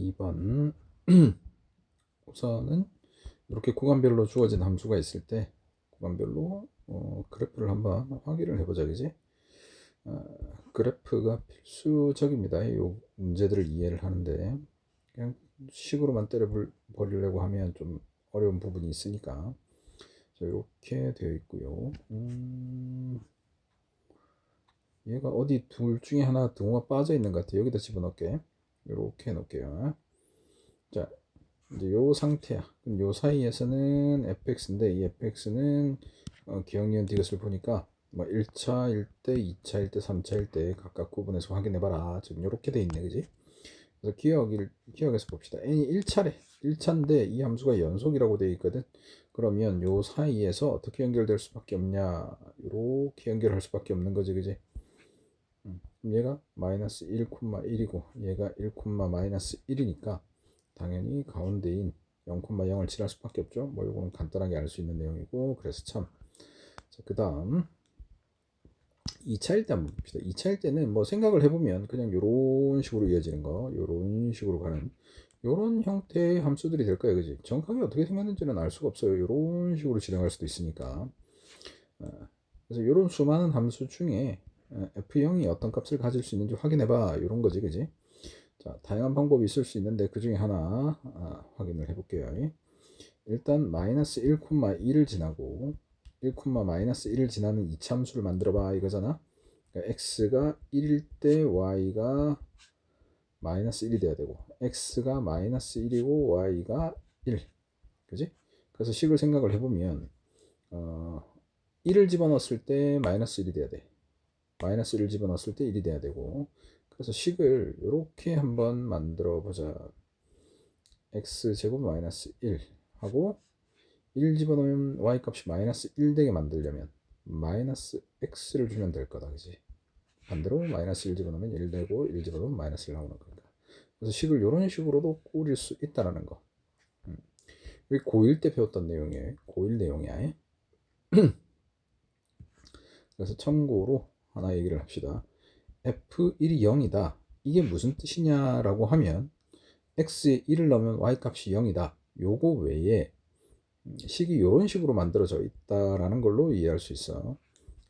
2번 우선은 이렇게 구간별로 주어진 함수가 있을 때 구간별로 그래프를 한번 확인을 해보자, 그지? 그래프가 필수적입니다. 이 문제들을 이해를 하는데 그냥 식으로만 때려버리려고 하면 좀 어려운 부분이 있으니까 이렇게 되어 있고요. 얘가 어디 둘 중에 하나 등호가 빠져 있는 것 같아요. 여기다 집어넣을게. 이렇게 해놓을게요. 자, 이제 요 상태야. 그럼 요 사이에서는 fx인데 이 fx는 기억니은 디귿을 보니까 뭐 1차일 때, 2차일 때, 3차일 때 각각 구분해서 확인해봐라. 지금 이렇게 돼 있네, 그지? 그래서 기억해서 봅시다. n이 1차래. 1차인데 이 함수가 연속이라고 되어 있거든. 그러면 요 사이에서 어떻게 연결될 수밖에 없냐? 이렇게 연결할 수밖에 없는 거지, 그지? 그럼 얘가 마이너스 1,1이고 얘가 1, 마이너스 1이니까 당연히 가운데인 0,0을 칠할 수밖에 없죠. 뭐 이거는 간단하게 알 수 있는 내용이고, 그래서 참. 자, 그 다음 2차일 때 한번 봅시다. 2차일 때는 뭐 생각을 해보면 그냥 이런 식으로 이어지는 거, 이런 식으로 가는 이런 형태의 함수들이 될 거예요, 그지? 정확하게 어떻게 생겼는지는 알 수가 없어요. 이런 식으로 진행할 수도 있으니까. 그래서 이런 수많은 함수 중에 f0이 어떤 값을 가질 수 있는지 확인해봐, 이런 거지, 그지? 자, 다양한 방법이 있을 수 있는데 그 중에 하나 확인을 해볼게요. 일단 마이너스 1,1을 지나고 1, 마이너스 1을 지나는 이차함수를 만들어봐 이거잖아. 그러니까 x가 1일 때 y가 마이너스 1이 돼야 되고 x가 마이너스 1이고 y가 1, 그지? 그래서 식을 생각을 해보면 1을 집어넣었을 때 마이너스 1이 돼야 돼. 마이너스 1을 집어넣었을 때 1이 돼야 되고, 그래서 식을 이렇게 한번 만들어 보자. x제곱 마이너스 1 하고 1 집어넣으면 y값이 마이너스 1 되게 만들려면 마이너스 x를 주면 될 거다, 그지? 반대로 마이너스 1 집어넣으면 1 되고 1 집어넣으면 마이너스 1 나오는 거니까. 그래서 식을 이런 식으로도 꾸릴 수 있다라는 거. 여기 고1 때 배웠던 내용이에요. 고1 내용이야. 그래서 참고로 하나 얘기를 합시다. f1이 0이다. 이게 무슨 뜻이냐라고 하면 x에 1을 넣으면 y값이 0이다. 요거 외에 식이 이런 식으로 만들어져 있다라는 걸로 이해할 수 있어.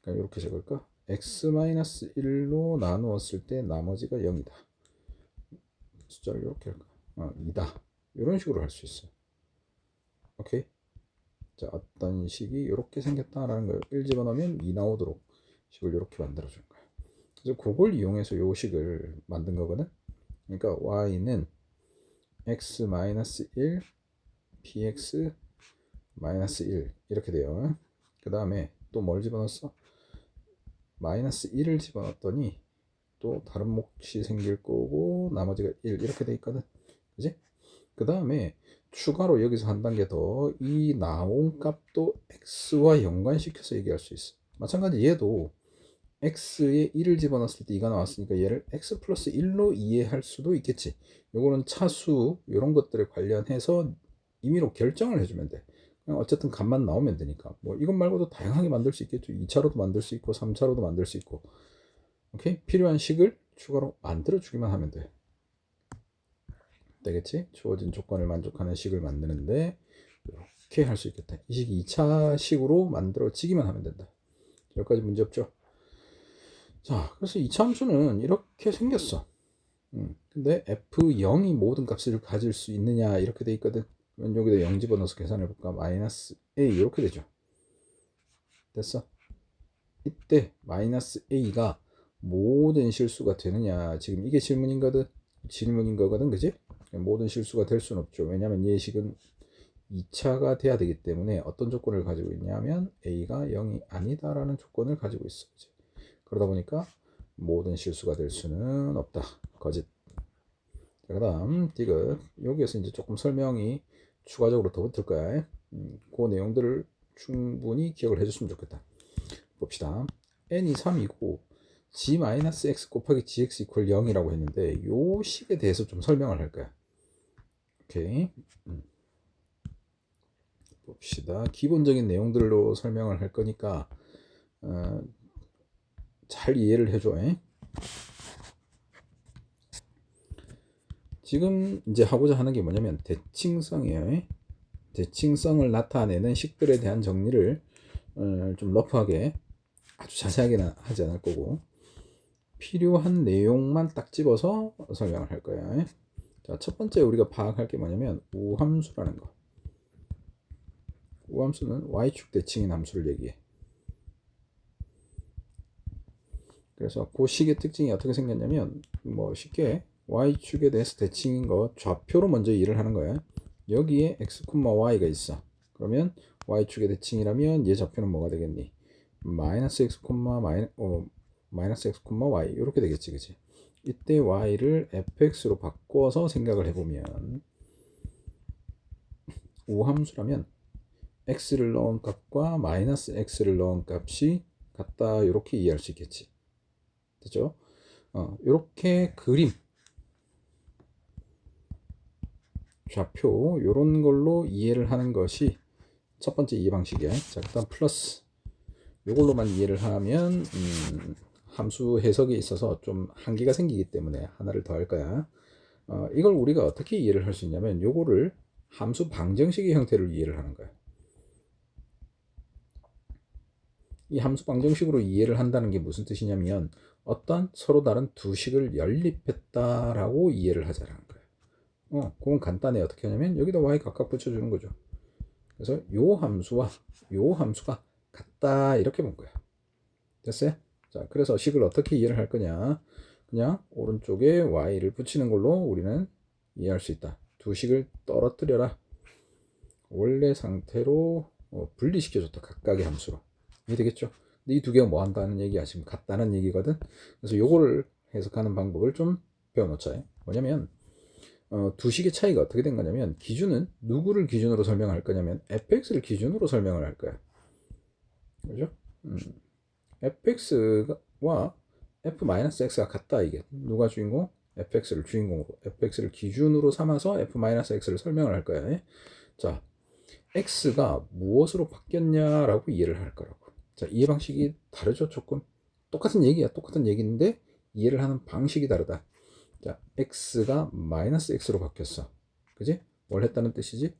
그러니까 이렇게 적을까? x-1로 나누었을 때 나머지가 0이다. 숫자를 이렇게 할까? 2다. 이런 식으로 할 수 있어. 오케이? 자, 어떤 식이 이렇게 생겼다라는 거예요. 1 집어넣으면 2 나오도록 식을 이렇게 만들어준 거야. 그래서 그걸 이용해서 이 식을 만든 거거든. 그러니까 y는 x-1 px -1 이렇게 돼요. 그 다음에 또 뭘 집어넣었어? 마이너스 1을 집어넣었더니 또 다른 몫이 생길 거고 나머지가 1 이렇게 돼 있거든, 그지? 그 다음에 추가로 여기서 한 단계 더 이 나온 값도 x와 연관시켜서 얘기할 수 있어. 마찬가지 얘도 x에 1을 집어넣었을 때 2가 나왔으니까 얘를 x 플러스 1로 이해할 수도 있겠지. 요거는 차수 이런 것들에 관련해서 임의로 결정을 해주면 돼. 그냥 어쨌든 값만 나오면 되니까. 뭐 이것 말고도 다양하게 만들 수 있겠죠. 2차로도 만들 수 있고 3차로도 만들 수 있고. 오케이? 필요한 식을 추가로 만들어 주기만 하면 돼. 되겠지? 주어진 조건을 만족하는 식을 만드는데 이렇게 할 수 있겠다. 이 식이 2차 식으로 만들어지기만 하면 된다. 여기까지 문제 없죠? 자, 그래서 2차 함수는 이렇게 생겼어. 근데 f0이 모든 값을 가질 수 있느냐 이렇게 돼 있거든. 그럼 여기다 0 집어넣어서 계산해 볼까? 마이너스 a 이렇게 되죠. 됐어? 이때 마이너스 a가 모든 실수가 되느냐, 지금 이게 질문인 거거든, 그지? 모든 실수가 될 수는 없죠. 왜냐하면 예식은 2차가 돼야 되기 때문에 어떤 조건을 가지고 있냐면 a가 0이 아니다라는 조건을 가지고 있어. 그치? 그러다 보니까 모든 실수가 될 수는 없다. 거짓. 그 다음 디귿. 여기에서 이제 조금 설명이 추가적으로 더 붙을 거야. 그 내용들을 충분히 기억을 해줬으면 좋겠다. 봅시다. n이 3이고 g-x 곱하기 gx 이퀄 0이라고 했는데 요 식에 대해서 좀 설명을 할 거야. 오케이. 봅시다. 기본적인 내용들로 설명을 할 거니까 잘 이해를 해줘. 지금 이제 하고자 하는 게 뭐냐면 대칭성이에요. 대칭성을 나타내는 식들에 대한 정리를 좀 러프하게 아주 자세하게는 하지 않을 거고 필요한 내용만 딱 집어서 설명을 할 거예요. 자, 첫 번째 우리가 파악할 게 뭐냐면 우함수라는 거. 우함수는 y축 대칭인 함수를 얘기해. 그래서 그 식의 특징이 어떻게 생겼냐면 뭐 쉽게 y축에 대해서 대칭인 거 좌표로 먼저 일을 하는 거야. 여기에 x, y가 있어. 그러면 y축의 대칭이라면 얘 좌표는 뭐가 되겠니? 마이너스 x, 마이너스 x, y 이렇게 되겠지, 그치? 이때 y를 fx로 바꿔서 생각을 해보면 우함수라면 x를 넣은 값과 마이너스 x를 넣은 값이 같다 이렇게 이해할 수 있겠지. 됐죠? 이렇게 그림 좌표 이런 걸로 이해를 하는 것이 첫 번째 이해 방식이야. 자, 일단 플러스 이걸로만 이해를 하면 함수 해석에 있어서 좀 한계가 생기기 때문에 하나를 더 할 거야. 이걸 우리가 어떻게 이해를 할 수 있냐면 요거를 함수 방정식의 형태로 이해를 하는 거야. 이 함수 방정식으로 이해를 한다는 게 무슨 뜻이냐면 어떤 서로 다른 두 식을 연립했다라고 이해를 하자라는 거예요. 그건 간단해. 어떻게 하냐면 여기다 y 각각 붙여주는 거죠. 그래서 요 함수와 요 함수가 같다 이렇게 본 거야. 됐어요? 자, 그래서 식을 어떻게 이해를 할 거냐? 그냥 오른쪽에 y를 붙이는 걸로 우리는 이해할 수 있다. 두 식을 떨어뜨려라. 원래 상태로 분리시켜줬다. 각각의 함수로. 이해되겠죠? 이 두 개가 뭐 한다는 얘기야? 지금 같다는 얘기거든. 그래서 요거를 해석하는 방법을 좀 배워놓자. 뭐냐면 두 식의 차이가 어떻게 된 거냐면 기준은 누구를 기준으로 설명할 거냐면 fx를 기준으로 설명을 할 거야. 그죠? fx와 f-x가 같다. 이게 누가 주인공? fx를 주인공으로 fx를 기준으로 삼아서 f-x를 설명을 할 거야. 자, x가 무엇으로 바뀌었냐라고 이해를 할 거라고. 자, 이해 방식이 다르죠. 조금 똑같은 얘기야. 똑같은 얘기인데 이해를 하는 방식이 다르다. 자, x가 마이너스 x로 바뀌었어. 그지? 뭘 했다는 뜻이지?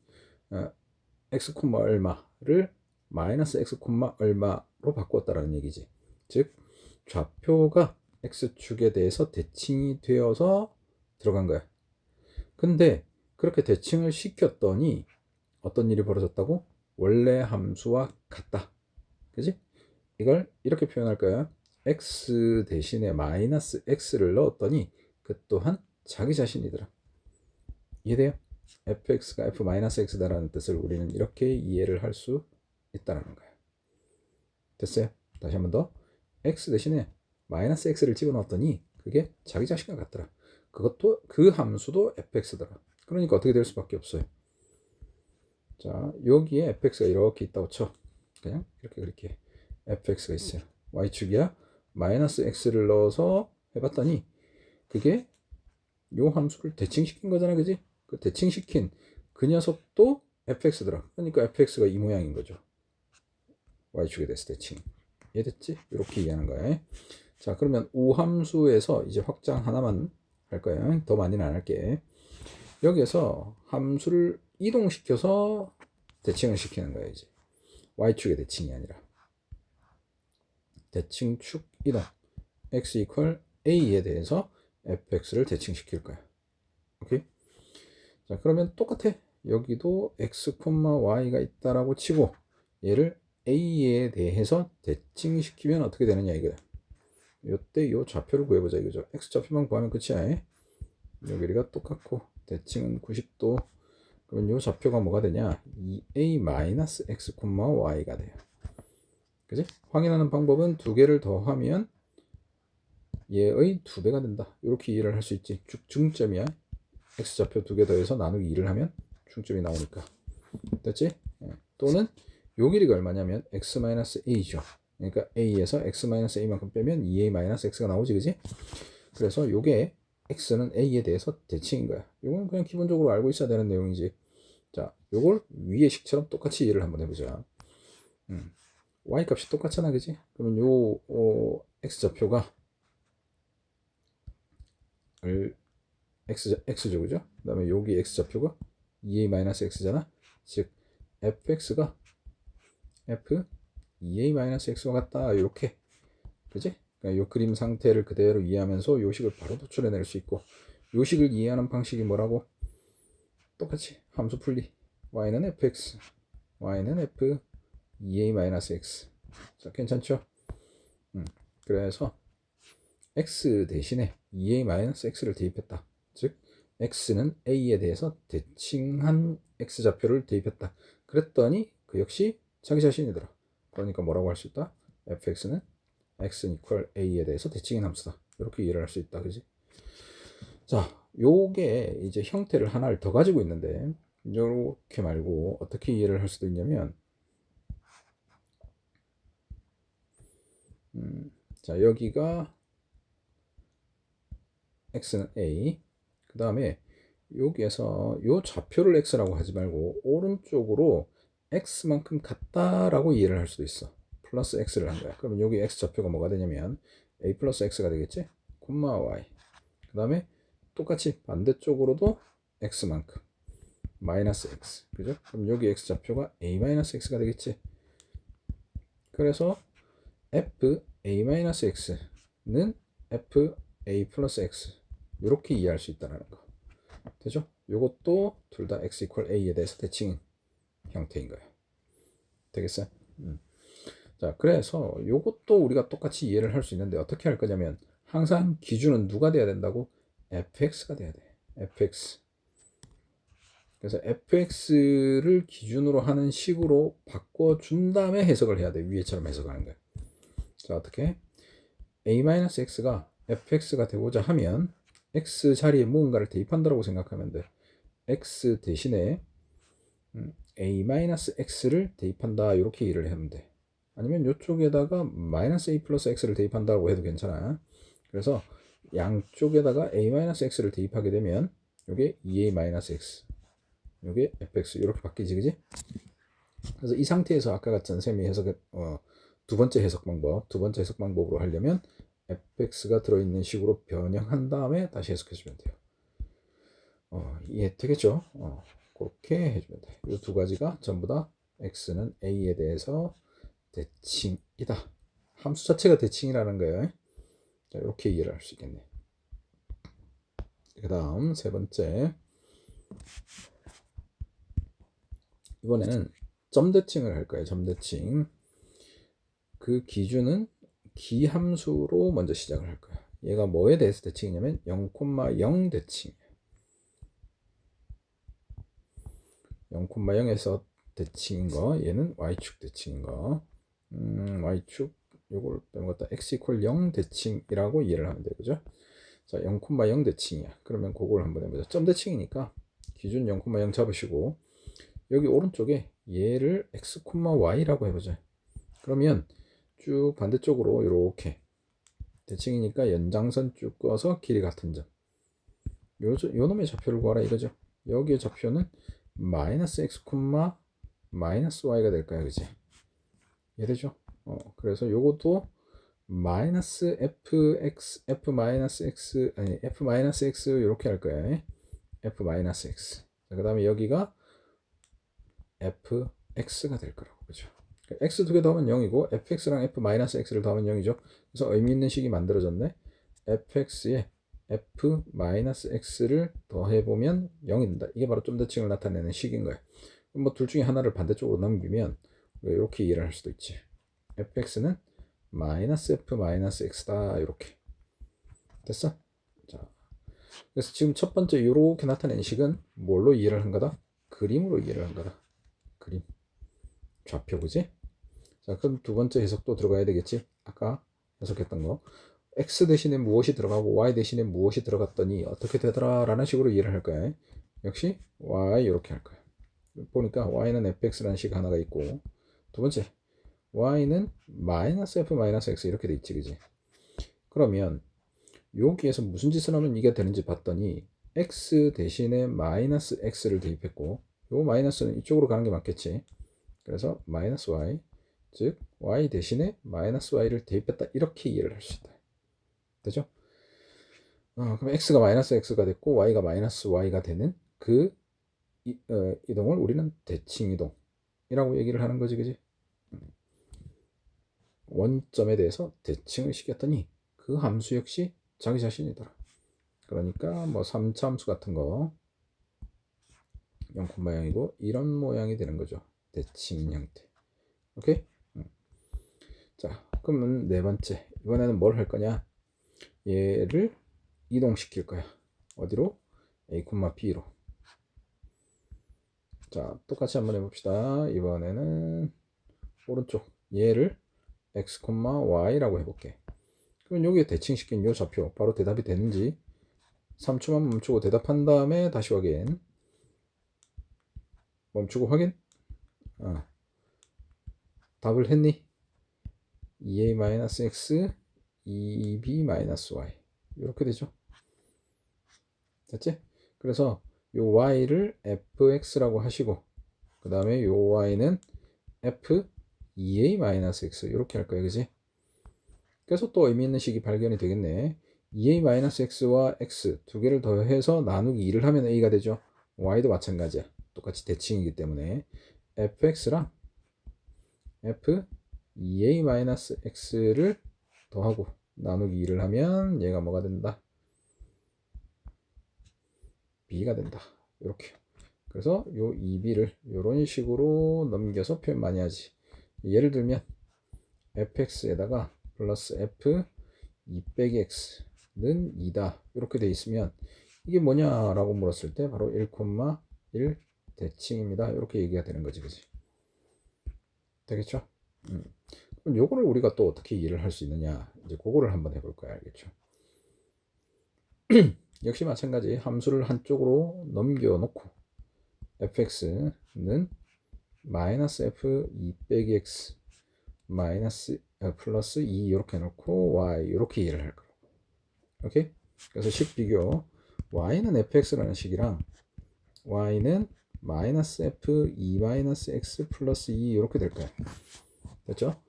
x, 얼마를 마이너스 x, 얼마로 바꾸었다라는 얘기지. 즉 좌표가 x축에 대해서 대칭이 되어서 들어간 거야. 근데 그렇게 대칭을 시켰더니 어떤 일이 벌어졌다고? 원래 함수와 같다. 그지? 이걸 이렇게 표현할 거야. x 대신에 마이너스 x를 넣었더니 그 또한 자기 자신이더라. 이해돼요? fx가 f-x다라는 뜻을 우리는 이렇게 이해를 할 수 있다는 거야. 됐어요? 다시 한 번 더. x 대신에 마이너스 x를 집어넣었더니 그게 자기 자신과 같더라. 그것도 그 함수도 fx더라. 그러니까 어떻게 될 수밖에 없어요. 자, 여기에 fx가 이렇게 있다고 쳐. 그냥 이렇게 그렇게 fx가 있어요. y축이야. 마이너스 x를 넣어서 해봤더니 그게 요 함수를 대칭시킨 거잖아, 그지? 그 대칭시킨 그 녀석도 fx더라. 그러니까 fx가 이 모양인 거죠. y축에 대해서 대칭. 이해됐지? 이렇게 이해하는 거야. 자, 그러면 우함수에서 이제 확장 하나만 할 거예요. 더 많이는 안 할게. 여기에서 함수를 이동시켜서 대칭을 시키는 거야, 이제. y축의 대칭이 아니라. 대칭축 이동. x 이퀄 a에 대해서 fx를 대칭시킬 거야. 오케이? 자, 그러면 똑같아. 여기도 x, y가 있다라고 치고 얘를 a에 대해서 대칭시키면 어떻게 되느냐 이거야. 요때 요 좌표를 구해보자 이거죠. x 좌표만 구하면 끝이야. 요 길이가 똑같고 대칭은 90도. 그러면 요 좌표가 뭐가 되냐? 2a-x, y가 돼요. 그지? 확인하는 방법은 두 개를 더하면 얘의 2배가 된다. 이렇게 이해를 할 수 있지. 중점이야. x좌표 두 개 더해서 나누기 2를 하면 중점이 나오니까. 됐지? 또는 요 길이가 얼마냐면 x-a죠. 그러니까 a에서 x-a만큼 빼면 2a-x가 나오지, 그지? 그래서 요게 x는 a에 대해서 대칭인 거야. 요건 그냥 기본적으로 알고 있어야 되는 내용이지. 자, 요걸 위의 식처럼 똑같이 이해를 한번 해보자. y 값이 똑같잖아, 그지? 그러면 요 x좌표가 x죠, 그죠? 그 다음에 여기 x좌표가 2a-x잖아. 즉 fx가 f 2a-x와 같다. 이렇게, 그지? 그러니까 이 그림 상태를 그대로 이해하면서 요식을 바로 도출해낼 수 있고, 요식을 이해하는 방식이 뭐라고? 똑같이 함수 풀이. y는 fx, y는 f 2a-x. 자, 괜찮죠? 그래서 x 대신에 2a-x를 대입했다. 즉 x는 a에 대해서 대칭한 x좌표를 대입했다. 그랬더니 그 역시 자기 자신이더라. 그러니까 뭐라고 할 수 있다? fx는 x는 equal a에 대해서 대칭인 함수다. 이렇게 이해를 할 수 있다. 그지? 자, 요게 이제 형태를 하나를 더 가지고 있는데, 이렇게 말고 어떻게 이해를 할 수도 있냐면, 자, 여기가 x는 a, 그 다음에 여기에서 요 좌표를 x라고 하지 말고 오른쪽으로 x만큼 같다라고 이해를 할 수도 있어. 플러스 x를 한 거야. 그러면 여기 x 좌표가 뭐가 되냐면 a 플러스 x가 되겠지? 콤마 y. 그 다음에 똑같이 반대쪽으로도 x만큼 마이너스 x. 그죠? 그럼 여기 x 좌표가 a 마이너스 x가 되겠지? 그래서 f a 마이너스 x는 f a 플러스 x 이렇게 이해할 수 있다는 거. 되죠? 요것도 둘 다 x equal a에 대해서 대칭 형태인 거예요. 되겠어요? 자, 그래서 요것도 우리가 똑같이 이해를 할 수 있는데 어떻게 할 거냐면 항상 기준은 누가 돼야 된다고? fx가 돼야 돼. fx. 그래서 fx를 기준으로 하는 식으로 바꿔준 다음에 해석을 해야 돼. 위에처럼 해석하는 거야. 자, 어떻게? a-x가 fx가 되고자 하면 x 자리에 무언가를 대입한다고 생각하면 돼. x 대신에 a-x를 대입한다. 이렇게 이해를 하면 돼. 아니면 이쪽에다가 마이너스 a 플러스 x를 대입한다고 해도 괜찮아. 그래서 양쪽에다가 a-x를 대입하게 되면 이게 2a-x, 이게 fx 이렇게 바뀌지, 그지? 그래서 이 상태에서 아까 같은 셈이 해석, 두 번째 해석 방법으로 하려면 fx가 들어있는 식으로 변형한 다음에 다시 해석해주면 돼요. 이해되겠죠? 그렇게 해주면 돼. 이 두 가지가 전부 다 x는 a에 대해서 대칭이다. 함수 자체가 대칭이라는 거예요. 자, 이렇게 이해를 할 수 있겠네. 그 다음 세 번째, 이번에는 점 대칭을 할 거예요. 점 대칭. 그 기준은 기함수로 먼저 시작을 할 거야. 얘가 뭐에 대해서 대칭이냐면 0,0 대칭. 0,0에서 대칭인 거, 얘는 y축 대칭인 거. y축 요걸 빼먹었다. x 이퀄 0 대칭이라고 이해를 하면 돼요. 그죠? 자, 0,0 대칭이야. 그러면 그걸 한번 해보자. 점 대칭이니까 기준 0,0 잡으시고 여기 오른쪽에 얘를 x, y라고 해보자. 그러면 쭉 반대쪽으로 이렇게 대칭이니까 연장선 쭉 꺼서 길이 같은 점. 요 놈의 좌표를 구하라 이거죠. 여기의 좌표는 마이너스 x, 마이너스 y가 될까요? 그지? 이해되죠? 그래서 요것도 마이너스 fx, f 마이너스 x, 아니 f 마이너스 x 이렇게 할 거예요. f 마이너스 x. 그 다음에 여기가 fx가 될 거라고. 그죠? x 두 개 더하면 0이고 fx랑 f 마이너스 x를 더하면 0이죠. 그래서 의미 있는 식이 만들어졌네. fx에 f 마이너스 x를 더해보면 0이 된다. 이게 바로 점 대칭을 나타내는 식인 거예요. 뭐 둘 중에 하나를 반대쪽으로 넘기면 이렇게 이해를 할 수도 있지. fx는 마이너스 f 마이너스 x다. 이렇게 됐어? 자, 그래서 지금 첫 번째 이렇게 나타내는 식은 뭘로 이해를 한 거다? 그림으로 이해를 한 거다. 그림. 좌표, 그지? 자, 그럼 두 번째 해석도 들어가야 되겠지? 아까 해석했던 거. x 대신에 무엇이 들어가고 y 대신에 무엇이 들어갔더니 어떻게 되더라 라는 식으로 이해를 할 거야. 역시 y 이렇게 할 거야. 보니까 y는 fx라는 식 하나가 있고, 두 번째 y는 마이너스 f 마이너스 x 이렇게 돼 있지, 그지? 그러면 여기에서 무슨 짓을 하면 이게 되는지 봤더니 x 대신에 마이너스 x를 대입했고, 요 마이너스는 이쪽으로 가는 게 맞겠지. 그래서 마이너스 y, 즉 y 대신에 마이너스 y를 대입했다. 이렇게 이해를 할 수 있다. 되죠? 그럼 x가 마이너스 x가 됐고 y가 마이너스 y가 되는 그 이동을 우리는 대칭 이동이라고 얘기를 하는 거지, 그지? 원점에 대해서 대칭을 시켰더니 그 함수 역시 자기 자신이더라. 그러니까 뭐 3차 함수 같은 거 0, 모양이고 이런 모양이 되는 거죠. 대칭 형태. 오케이? 자, 그러면 네 번째. 이번에는 뭘 할 거냐? 얘를 이동시킬 거야. 어디로? A, B로. 자, 똑같이 한번 해봅시다. 이번에는 오른쪽 얘를 x, y라고 해볼게. 그러면 여기에 대칭시킨 요 좌표 바로 대답이 되는지 3초만 멈추고 대답한 다음에 다시 확인. 멈추고 확인. 답을 했니? 2a-x 2b-y 이렇게 되죠. 됐지? 그래서 요 y를 fx라고 하시고 그 다음에 요 y는 f 2a-x 이렇게 할 거예요. 그지? 그래서 또 의미 있는 식이 발견이 되겠네. 2a-x와 x 두 개를 더해서 나누기 2를 하면 a가 되죠. y도 마찬가지야. 똑같이 대칭이기 때문에 fx랑 f 2a-x를 더하고 나누기 2를 하면 얘가 뭐가 된다? b가 된다. 이렇게. 그래서 요 2b를 이런 식으로 넘겨서 표현 많이 하지. 예를 들면 fx에다가 플러스 f 2 빼기 x는 2다. 이렇게 돼 있으면 이게 뭐냐라고 물었을 때 바로 1, 1 대칭입니다. 이렇게 얘기가 되는 거지. 그지? 되겠죠? 그럼 요거를 우리가 또 어떻게 이해를 할 수 있느냐? 이제 그거를 한번 해볼 거야. 알겠죠? 역시 마찬가지 함수를 한쪽으로 넘겨 놓고 fx는 마이너스 f 2 빼기 x 마이너스 플러스 2 이렇게 놓고 y 이렇게 이해를 할 거예요. 오케이? 그래서 식 비교 y는 fx라는 식이랑 y는 마이너스 f 2 마이너스 x 플러스 2 이렇게 될 거예요. 됐죠?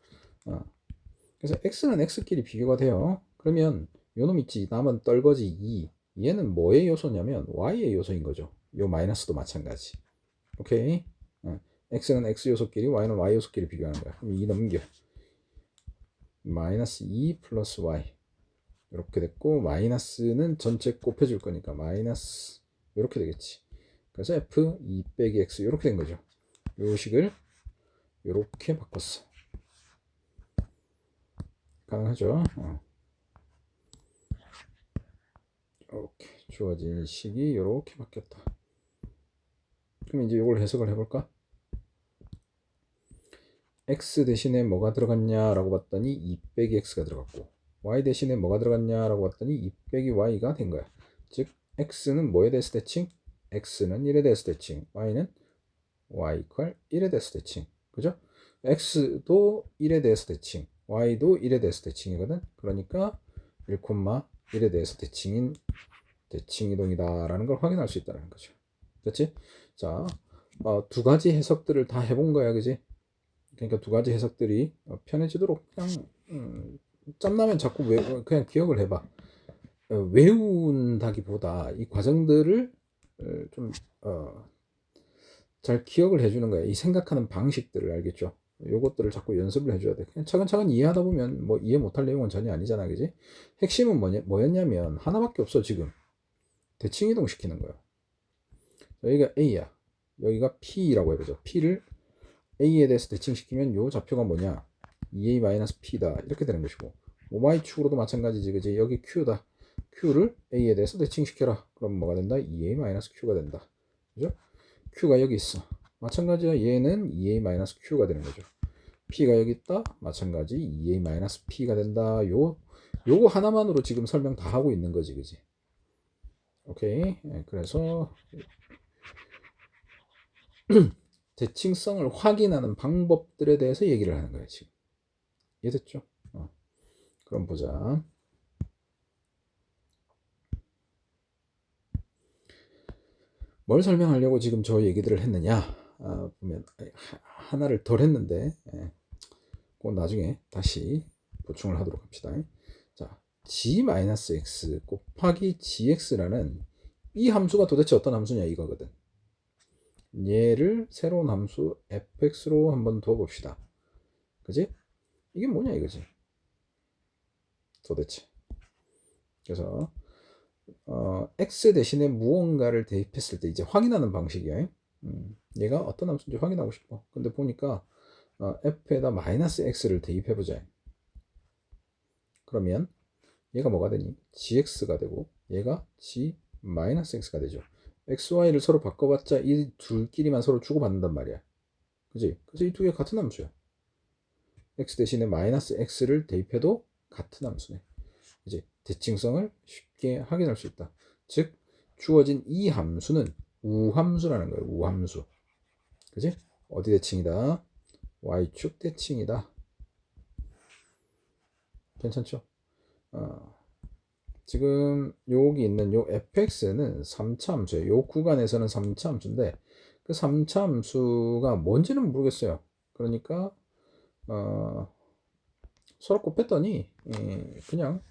그래서 x는 x끼리 비교가 돼요. 그러면 요놈 있지 남은 떨거지 2 얘는 뭐의 요소냐면 y의 요소인 거죠. 요 마이너스도 마찬가지. 오케이? x는 x 요소끼리 y는 y 요소끼리 비교하는 거야. 그럼 2 넘겨. 마이너스 2 플러스 y 이렇게 됐고 마이너스는 전체 곱해줄 거니까 마이너스 이렇게 되겠지. 그래서 f 2 빼기 x 이렇게 된 거죠. 요 식을 이렇게 바꿨어. 가능하죠? 이렇게 주어진 식이 이렇게 바뀌었다. 그럼 이제 이걸 해석을 해볼까? x 대신에 뭐가 들어갔냐라고 봤더니 2 빼기 x가 들어갔고 y 대신에 뭐가 들어갔냐라고 봤더니 2 빼기 y가 된 거야. 즉 x는 뭐에 대해서 대칭? x는 1에 대해서 대칭, y는 y 이퀄 1에 대해서 대칭. 그죠? x도 1에 대해서 대칭, y도 1에 대해서 대칭이거든. 그러니까 1, 1에 대해서 대칭인 대칭이동이다라는 걸 확인할 수 있다는 거죠. 그렇지? 자, 두 가지 해석들을 다 해본 거야, 그지? 그러니까 두 가지 해석들이 편해지도록 그냥 짬나면 자꾸 그냥 기억을 해봐. 외운다기보다 이 과정들을 좀 잘 기억을 해주는 거야. 이 생각하는 방식들을 알겠죠? 요것들을 자꾸 연습을 해줘야 돼. 그냥 차근차근 이해하다 보면 뭐 이해 못할 내용은 전혀 아니잖아, 그지? 핵심은 뭐였냐면 하나밖에 없어 지금. 대칭 이동 시키는 거야. 여기가 A야. 여기가 P라고 해보죠. P를 A에 대해서 대칭시키면 요 좌표가 뭐냐? 2A-P다. 이렇게 되는 것이고 Y축으로도 마찬가지지. 그지? 여기 Q다. Q를 A에 대해서 대칭시켜라. 그럼 뭐가 된다? 2A-Q가 된다. 그죠? Q가 여기 있어. 마찬가지야. 얘는 2A-Q가 되는 거죠. P가 여기 있다. 마찬가지 2A-P가 된다. 요거 하나만으로 지금 설명 다 하고 있는 거지. 그지? 오케이. 그래서 대칭성을 확인하는 방법들에 대해서 얘기를 하는 거예요. 지금 이해됐죠? 그럼 보자. 뭘 설명하려고 지금 저 얘기들을 했느냐? 보면 하나를 덜 했는데 그건 나중에 다시 보충을 하도록 합시다. 자, g-x 곱하기 gx라는 이 함수가 도대체 어떤 함수냐 이거거든. 얘를 새로운 함수 fx로 한번 두어봅시다. 그지? 이게 뭐냐 이거지 도대체. 그래서 x 대신에 무언가를 대입했을 때 이제 확인하는 방식이야. 얘가 어떤 함수인지 확인하고 싶어. 근데 보니까 f에다 마이너스 x를 대입해보자. 그러면 얘가 뭐가 되니? gx가 되고 얘가 g 마이너스 x가 되죠. x, y를 서로 바꿔봤자 이 둘끼리만 서로 주고받는단 말이야. 그지? 그래서 이 두 개 같은 함수야. x 대신에 마이너스 x를 대입해도 같은 함수네. 이제 대칭성을 쉽게 확인할 수 있다. 즉 주어진 이 함수는 우함수라는 거예요. 우함수. 그지? 어디 대칭이다? y축 대칭이다. 괜찮죠? 지금 여기 있는 요 fx는 3차 함수예요. 요 구간에서는 3차 함수인데 그 3차 함수가 뭔지는 모르겠어요. 그러니까 서로 곱했더니 그냥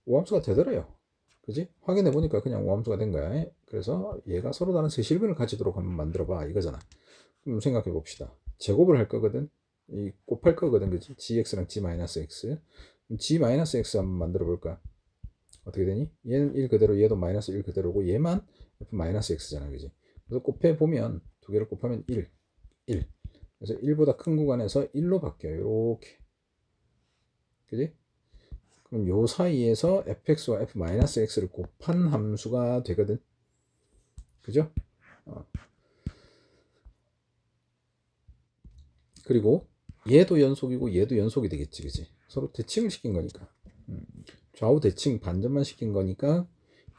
우함수가 되더래요. 그지? 확인해 보니까 그냥 우함수가 된 거야. 그래서 얘가 서로 다른 세실근을 가지도록 한번 만들어 봐 이거잖아. 그럼 생각해 봅시다. 제곱을 할 거거든. 이 곱할 거거든. 그지? gx랑 g-x. g-x 한번 만들어 볼까? 어떻게 되니? 얘는 1 그대로, 얘도 마이너스 1 그대로고 얘만 f-x잖아. 그지? 그래서 곱해 보면 두 개를 곱하면 1. 그래서 1보다 큰 구간에서 1로 바뀌어요. 이렇게. 그지? 그럼 요 사이에서 fx와 f-x를 곱한 함수가 되거든. 그죠? 그리고 얘도 연속이고 얘도 연속이 되겠지. 그지? 서로 대칭을 시킨 거니까. 좌우 대칭 반전만 시킨 거니까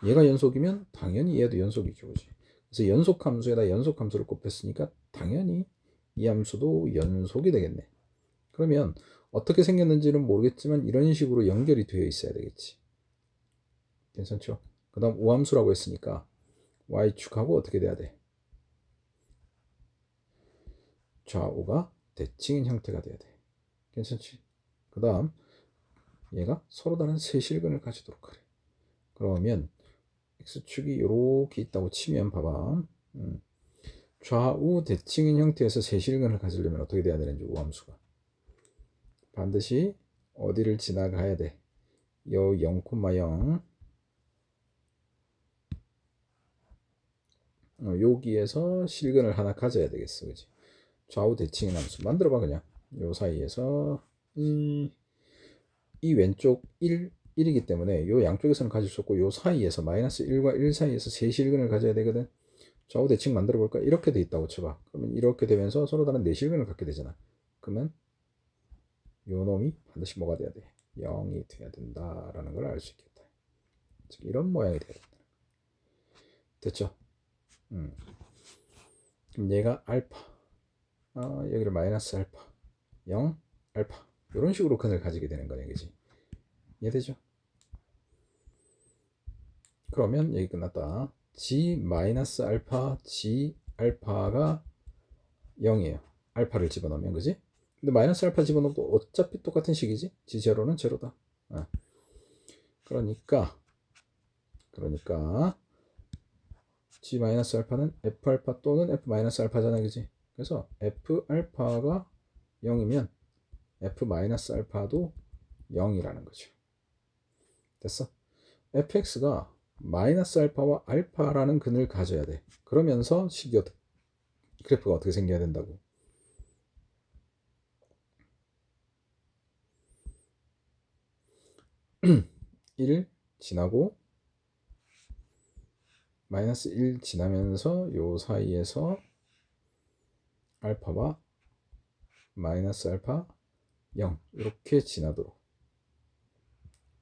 얘가 연속이면 당연히 얘도 연속이죠. 그지? 그래서 연속 함수에다 연속 함수를 곱했으니까 당연히 이 함수도 연속이 되겠네. 그러면 어떻게 생겼는지는 모르겠지만 이런 식으로 연결이 되어 있어야 되겠지. 괜찮죠? 그 다음 우함수라고 했으니까 y축하고 어떻게 돼야 돼? 좌우가 대칭인 형태가 돼야 돼. 괜찮지? 그 다음 얘가 서로 다른 세실근을 가지도록 하래. 그러면 x축이 이렇게 있다고 치면 봐봐. 좌우 대칭인 형태에서 세실근을 가지려면 어떻게 돼야 되는지 우함수가 반드시 어디를 지나가야 돼? 요 0,0 여기에서 실근을 하나 가져야 되겠어. 그지? 좌우 대칭인 함수 만들어봐. 그냥 요 사이에서 이 왼쪽 1이기 때문에 요 양쪽에서는 가질 수 없고 요 사이에서 마이너스 1과 1 사이에서 세실근을 가져야 되거든. 좌우 대칭 만들어 볼까? 이렇게 돼 있다고 쳐봐. 그러면 이렇게 되면서 서로 다른 내실근을 갖게 되잖아. 그러면 요 놈이 반드시 뭐가 돼야 돼? 0이 돼야 된다라는 걸 알 수 있겠다. 즉 이런 모양이 돼야 된다. 됐죠? 그럼 얘가 알파, 여기를 마이너스 알파, 0, 알파 이런 식으로 근을 가지게 되는 거네. 그지? 이해되죠? 그러면 여기 끝났다. g 마이너스 알파, g 알파가 0이에요. 알파를 집어넣으면. 그지? 근데 마이너스 알파 집어넣어도 어차피 똑같은 식이지? g 제로는 제로다. 그러니까 g 마이너스 알파는 f 알파 또는 f 마이너스 알파잖아. 그지? 그래서 f 알파가 0이면 f 마이너스 알파도 0이라는 거죠. 됐어? fx가 마이너스 알파와 알파라는 근을 가져야 돼. 그러면서 그래프가 어떻게 생겨야 된다고? (1) 지나고 마이너스 1 지나면서 요 사이에서 알파와 마이너스 알파 0 이렇게 지나도록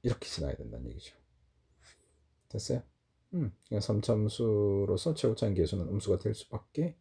이렇게 지나야 된다는 얘기죠. 됐어요? 3차 함수로서 최고차인 계수는 음수가 될 수밖에